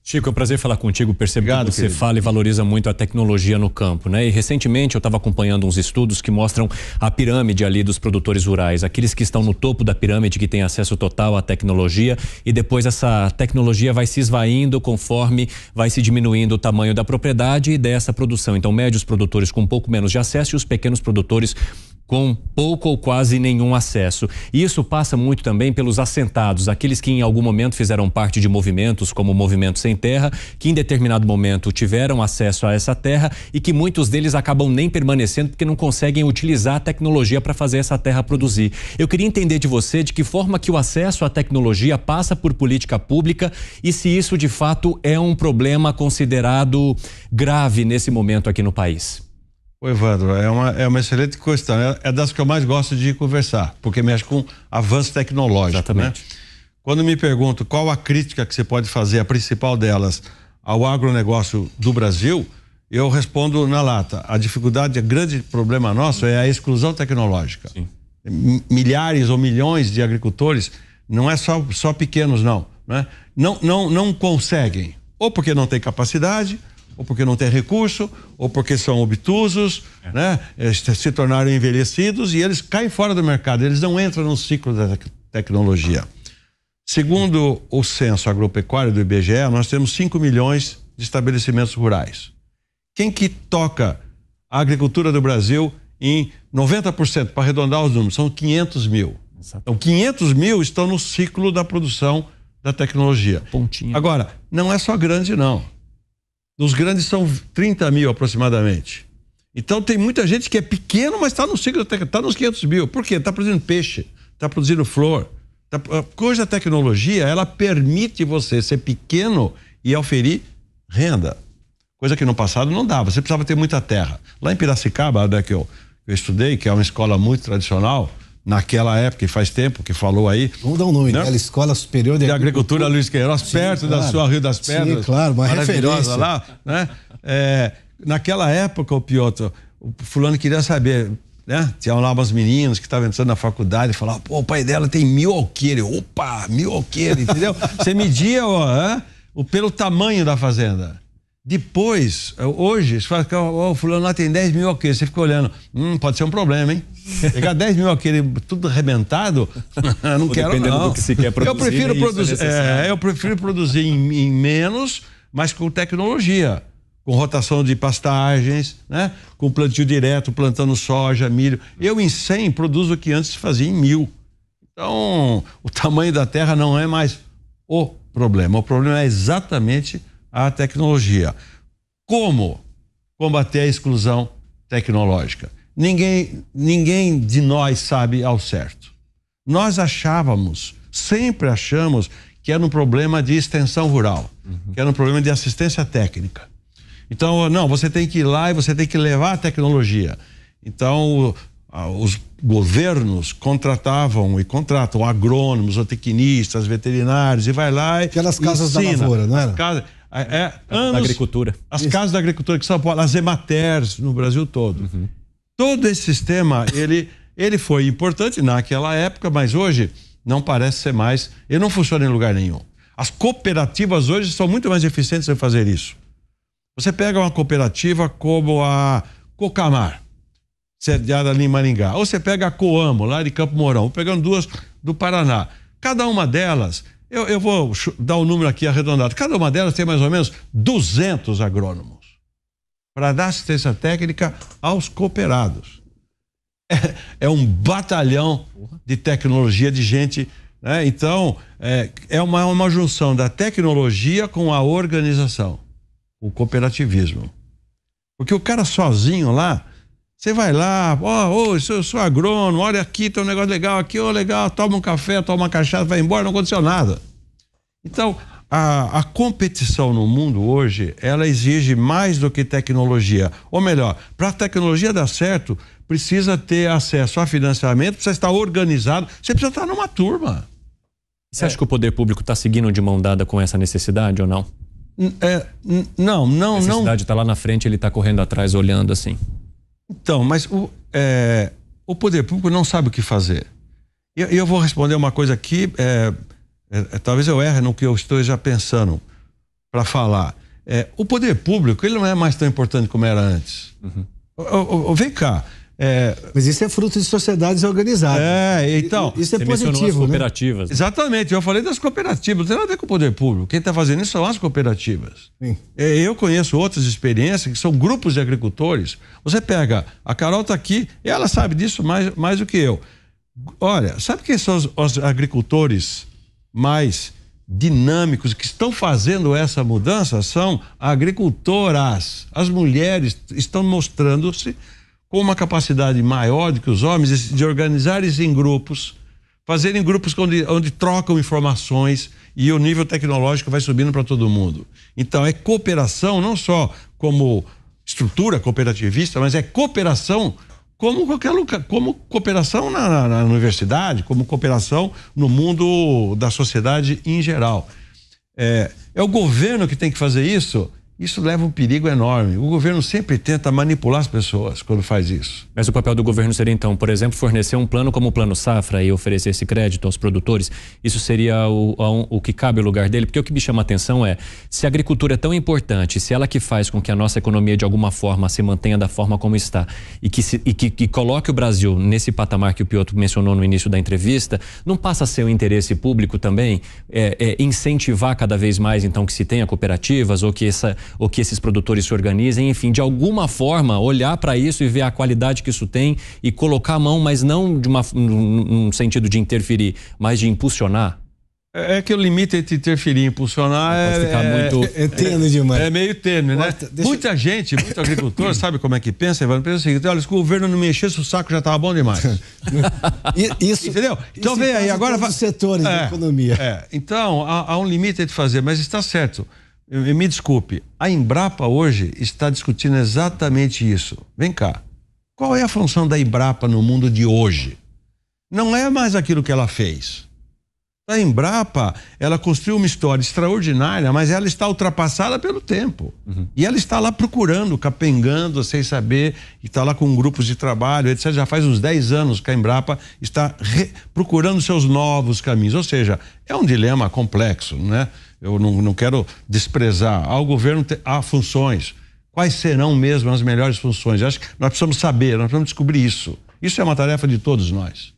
Chico, é um prazer falar contigo. Percebo Obrigado, que você querido. fala e valoriza muito a tecnologia no campo, né? E recentemente eu estava acompanhando uns estudos que mostram a pirâmide ali dos produtores rurais, aqueles que estão no topo da pirâmide, que têm acesso total à tecnologia, e depois essa tecnologia vai se esvaindo conforme vai se diminuindo o tamanho da propriedade e dessa produção. Então, médios produtores com um pouco menos de acesso e os pequenos produtores com pouco ou quase nenhum acesso. E isso passa muito também pelos assentados, aqueles que em algum momento fizeram parte de movimentos como o Movimento Sem Terra, que em determinado momento tiveram acesso a essa terra e que muitos deles acabam nem permanecendo porque não conseguem utilizar a tecnologia para fazer essa terra produzir. Eu queria entender de você de que forma que o acesso à tecnologia passa por política pública e se isso de fato é um problema considerado grave nesse momento aqui no país. Ô Evandro, é uma excelente questão, é das que eu mais gosto de conversar, porque mexe com avanço tecnológico. Exatamente. Né? Quando me pergunto qual a crítica que você pode fazer, a principal delas, ao agronegócio do Brasil, eu respondo na lata. A dificuldade, o grande problema nosso é a exclusão tecnológica. Sim. Milhares ou milhões de agricultores, não é só pequenos não, né? Não conseguem, ou porque não tem capacidade, ou porque não tem recurso, ou porque são obtusos, né? Se tornaram envelhecidos e eles caem fora do mercado, eles não entram no ciclo da tecnologia. Segundo o censo agropecuário do IBGE, nós temos 5 milhões de estabelecimentos rurais. Quem que toca a agricultura do Brasil em 90%, para arredondar os números, são 500 mil. Então 500 mil estão no ciclo da produção da tecnologia. Pontinha. Agora, não é só grande não. Os grandes são 30 mil aproximadamente. Então tem muita gente que é pequeno, mas está no ciclo, está nos 500 mil. Por quê? Está produzindo peixe, está produzindo flor. Hoje a tecnologia, ela permite você ser pequeno e oferir renda. Coisa que no passado não dava, você precisava ter muita terra. Lá em Piracicaba, né, que eu estudei, que é uma escola muito tradicional, naquela época, e faz tempo que falou aí. Vamos dar um nome dela, Escola Superior de Agricultura Luiz Queiroz, perto da sua Rio das Pedras. Sim, claro, uma referência lá, né? Naquela época, o Piotr, o fulano queria saber, né? Tinha lá umas meninas que estavam entrando na faculdade e falavam, pô, o pai dela tem 1000 alqueires. Opa, 1000 alqueires, entendeu? Você media pelo tamanho da fazenda. Depois, hoje, você fala que o fulano lá tem 10 mil alqueires, você fica olhando, pode ser um problema, hein? Pegar 10 mil alqueires tudo arrebentado, não quero dependendo não. do que se quer produzir. Eu prefiro produzir em menos, mas com tecnologia, com rotação de pastagens, né? Com plantio direto, plantando soja, milho. Eu em 100 produzo o que antes se fazia em 1000. Então, o tamanho da terra não é mais o problema é exatamente a tecnologia. Como combater a exclusão tecnológica? Ninguém de nós sabe ao certo. Nós sempre achamos que era um problema de extensão rural, que era um problema de assistência técnica. Então, não, você tem que ir lá e você tem que levar a tecnologia. Então, os governos contratavam e contratam agrônomos, zootecnistas, veterinários, e vai lá e aquelas casas ensina. Da lavoura, não era? Da agricultura. As casas da agricultura que são as Ematers no Brasil todo. Todo esse sistema, ele foi importante naquela época, mas hoje não parece ser mais, ele não funciona em lugar nenhum. As cooperativas hoje são muito mais eficientes em fazer isso. Você pega uma cooperativa como a Cocamar, sediada ali em Maringá, ou você pega a Coamo, lá de Campo Mourão, pegando duas do Paraná. Cada uma delas, eu vou dar um número aqui arredondado, cada uma delas tem mais ou menos 200 agrônomos para dar assistência técnica aos cooperados. É um batalhão de tecnologia, de gente, né? Então, é uma junção da tecnologia com a organização, o cooperativismo. Porque o cara sozinho lá, você vai lá, eu sou agrônomo, olha aqui, tem um negócio legal aqui, legal, toma um café, toma uma cachaça, vai embora, não aconteceu nada. Então, a competição no mundo hoje, ela exige mais do que tecnologia. Ou melhor, para a tecnologia dar certo, precisa ter acesso a financiamento, precisa estar organizado, você precisa estar numa turma. Você acha que o poder público está seguindo de mão dada com essa necessidade ou não? Não. A necessidade está lá na frente, ele está correndo atrás, olhando assim. Então, mas o poder público não sabe o que fazer. E eu vou responder uma coisa aqui, talvez eu erre no que eu estou já pensando. para falar. O poder público, ele não é mais tão importante como era antes. Vem cá. Mas isso é fruto de sociedades organizadas. Então. Isso é positivo, as cooperativas. Né? Exatamente, eu falei das cooperativas, não tem nada a ver com o poder público. Quem está fazendo isso são as cooperativas. Sim. Eu conheço outras experiências que são grupos de agricultores. Você pega, a Carol está aqui, e ela sabe disso mais do que eu. Olha, sabe quem são os agricultores mais dinâmicos que estão fazendo essa mudança? São agricultoras. As mulheres estão mostrando-se com uma capacidade maior do que os homens de organizarem-se em grupos, fazerem grupos onde trocam informações e o nível tecnológico vai subindo para todo mundo. Então é cooperação não só como estrutura cooperativista, mas é cooperação como qualquer lugar, como cooperação na universidade, como cooperação no mundo da sociedade em geral. É o governo que tem que fazer isso. Isso leva um perigo enorme. O governo sempre tenta manipular as pessoas quando faz isso. Mas o papel do governo seria, então, por exemplo, fornecer um plano como o Plano Safra e oferecer esse crédito aos produtores? Isso seria o que cabe ao lugar dele? Porque o que me chama a atenção é, se a agricultura é tão importante, se ela que faz com que a nossa economia de alguma forma se mantenha da forma como está e que coloque o Brasil nesse patamar que o Piotr mencionou no início da entrevista, não passa a ser um interesse público também incentivar cada vez mais, então, que se tenha cooperativas ou que esses produtores se organizem, enfim, de alguma forma olhar para isso e ver a qualidade que isso tem e colocar a mão, mas não num sentido de interferir, mas de impulsionar? É que o limite entre interferir e impulsionar é tênue demais. É meio tênue, né? Muita gente, muito agricultor, sabe como é que pensa? Pensa o seguinte: olha, se o governo não me enchesse o saco já estava bom demais. Isso, entendeu? Então vem aí, agora os setores da economia. Então, há um limite entre fazer, mas está certo. Me desculpe, a Embrapa hoje está discutindo exatamente isso. Vem cá, qual é a função da Embrapa no mundo de hoje? Não é mais aquilo que ela fez. A Embrapa, ela construiu uma história extraordinária, mas ela está ultrapassada pelo tempo. E ela está lá procurando, capengando, sem saber, está lá com grupos de trabalho, etc. Já faz uns 10 anos que a Embrapa está procurando seus novos caminhos. Ou seja, é um dilema complexo, né? Eu não quero desprezar. Ao governo há funções. Quais serão mesmo as melhores funções? Eu acho que nós precisamos saber, nós precisamos descobrir isso. Isso é uma tarefa de todos nós.